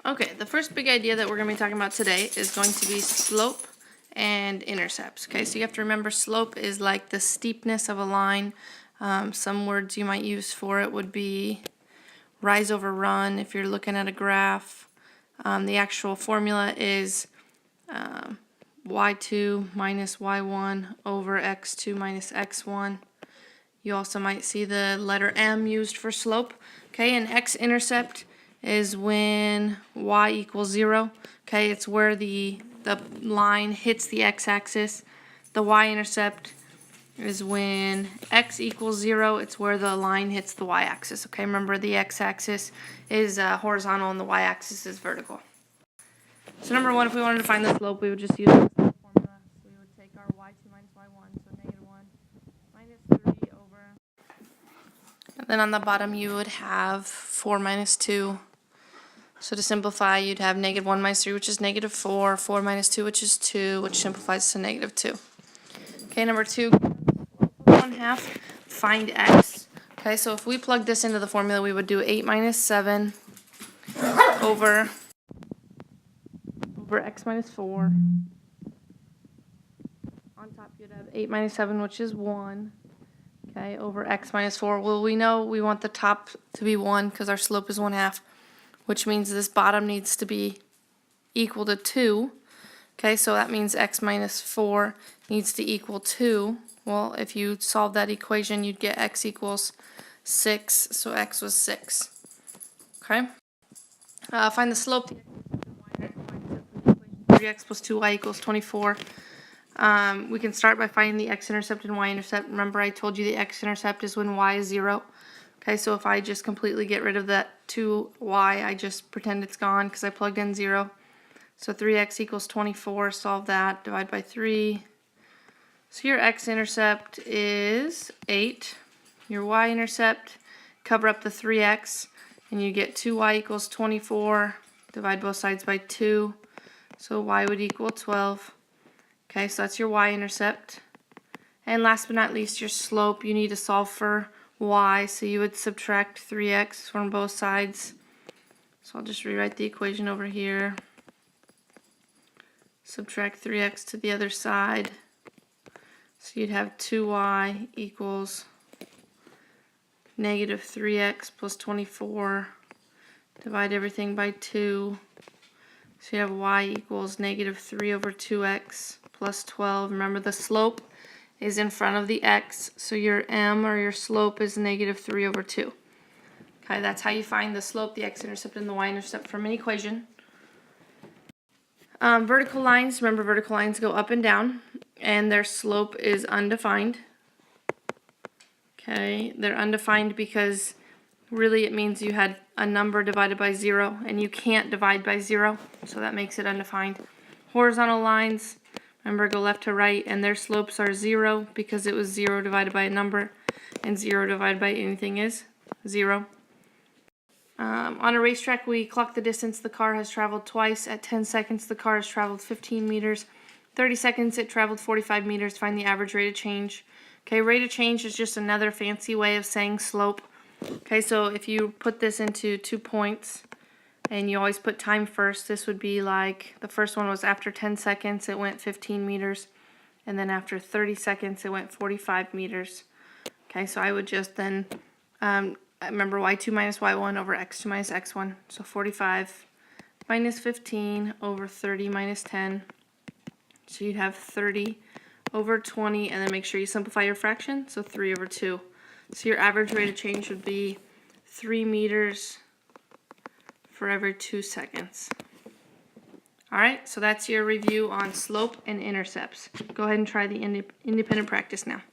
Okay, the first big idea that we're going to be talking about today is going to be slope and intercepts. Okay, so you have to remember slope is like the steepness of a line. Some words you might use for it would be rise over run if you're looking at a graph. The actual formula is y2 minus y1 over x2 minus x1. You also might see the letter M used for slope. Okay, and x-intercept is when y equals 0. Okay, it's where the line hits the x-axis. The y-intercept is when x equals 0. It's where the line hits the y-axis. Okay, remember the x-axis is horizontal and the y-axis is vertical. So number one, if we wanted to find the slope, we would just use the slope formula. So we would take our y2 minus y1, so negative 1 minus 3 over. And then on the bottom you would have 4 minus 2. So to simplify, you'd have negative 1 minus 3, which is negative 4, 4 minus 2, which is 2, which simplifies to negative 2. Okay, number 2, 1/2, find x. Okay, so if we plug this into the formula, we would do 8 minus 7 over x minus 4. On top, you'd have 8 minus 7, which is 1. Okay, over x minus 4. Well, we know we want the top to be 1 because our slope is 1/2. Which means this bottom needs to be equal to 2. Okay, so that means x minus 4 needs to equal 2. Well, if you solve that equation, you'd get x equals 6, so x was 6. Okay? Find the slope. 3x plus 2y equals 24. We can start by finding the x-intercept and y-intercept. Remember I told you the x-intercept is when y is 0. Okay, so if I just completely get rid of that 2y, I just pretend it's gone because I plugged in 0. So 3x equals 24, solve that, divide by 3. So your x-intercept is 8. Your y-intercept, cover up the 3x, and you get 2y equals 24. Divide both sides by 2. So y would equal 12. Okay, so that's your y-intercept. And last but not least, your slope, you need to solve for y, so you would subtract 3x from both sides. So I'll just rewrite the equation over here. Subtract 3x to the other side. So you'd have 2y equals negative 3x plus 24. Divide everything by 2. So you have y equals negative 3 over 2x plus 12. Remember the slope is in front of the x, so your m or your slope is negative 3 over 2. Okay, that's how you find the slope, the x-intercept, and the y-intercept from an equation. Vertical lines, remember vertical lines go up and down, and their slope is undefined. Okay, they're undefined because really it means you had a number divided by 0, and you can't divide by 0, so that makes it undefined. Horizontal lines, remember, go left to right, and their slopes are 0 because it was 0 divided by a number, and 0 divided by anything is 0. On a racetrack, we clock the distance the car has traveled twice. At 10 seconds, the car has traveled 15 meters. 30 seconds, it traveled 45 meters. Find the average rate of change. Okay, rate of change is just another fancy way of saying slope. Okay, so if you put this into 2 points, and you always put time first, this would be like, the first one was after 10 seconds, it went 15 meters, and then after 30 seconds, it went 45 meters. Okay, so I would just then, remember y2 minus y1 over x2 minus x1, so 45 minus 15 over 30 minus 10, so you'd have 30 over 20, and then make sure you simplify your fraction, so 3 over 2. So your average rate of change would be 3 meters for every 2 seconds. Alright, so that's your review on slope and intercepts. Go ahead and try the independent practice now.